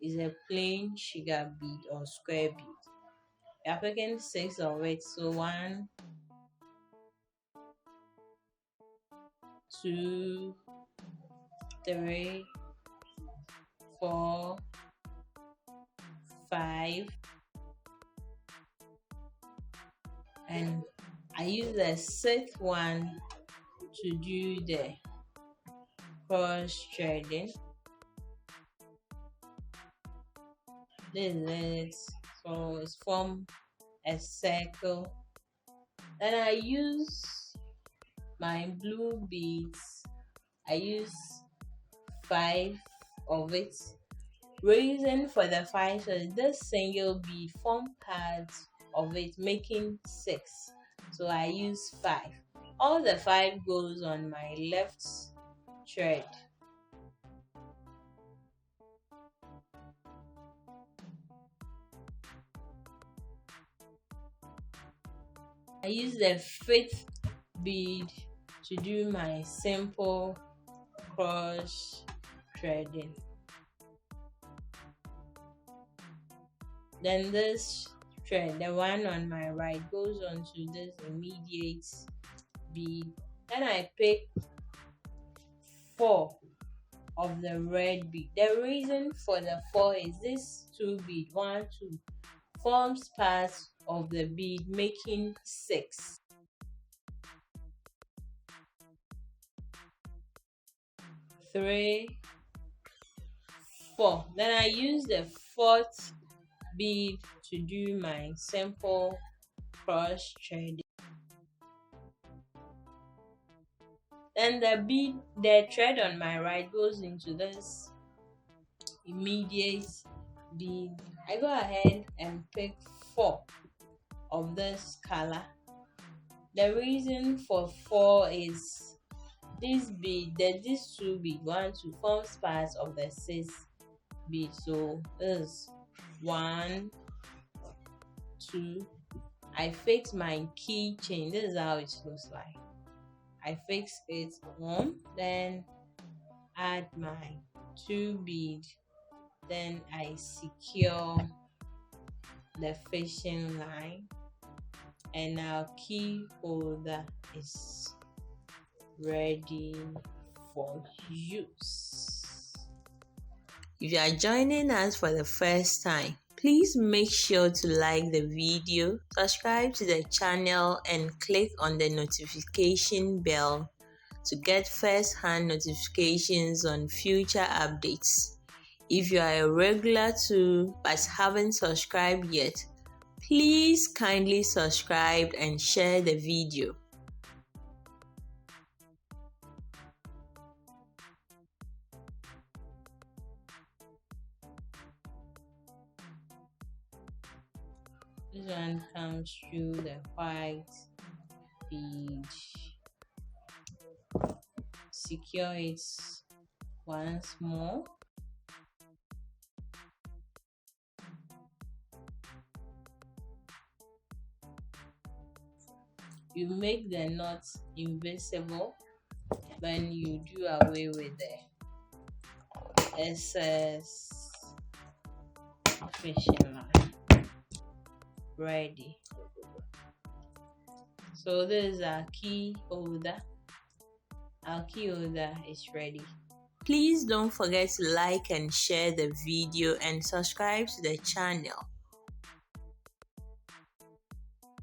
is a plain sugar bead or square bead. We are picking 6 of it. So 1, 2, 3, 4, 5, and I use the 6th one to do the cross threading. This is it. So it's from a circle. Then I use my blue beads. I use 5 of it. Reason for the 5 is this single bead form part of it, making 6. So I use 5. All the 5 goes on my left thread. I use the 5th bead to do my simple cross threading. Then this thread, the one on my right, goes on to this immediate bead. Then I pick 4 of the red bead. The reason for the 4 is this 2 bead, 1, 2, forms part of the bead, making 6. Three, 4. Then I use the 4th bead to do my simple cross threading. Then the thread on my right goes into this immediate bead. I go ahead and pick 4 of this color. The reason for 4 is this bead, these 2 bead, 1, 2 forms part of the 6th bead. So this is 1, 2. I fix my key chain. This is how it looks like. I fix it on, then add my 2 bead, then I secure the fishing line, and our key holder is ready for use. If you are joining us for the first time, please make sure to like the video, subscribe to the channel, and click on the notification bell to get first-hand notifications on future updates. If you are a regular too but haven't subscribed yet, please kindly subscribe and share the video. This one comes through the white bead. Secure it once more. You make the knot invisible when you do away with the excess fishing line. Ready. So this is our key holder. Our key holder is ready. Please don't forget to like and share the video and subscribe to the channel.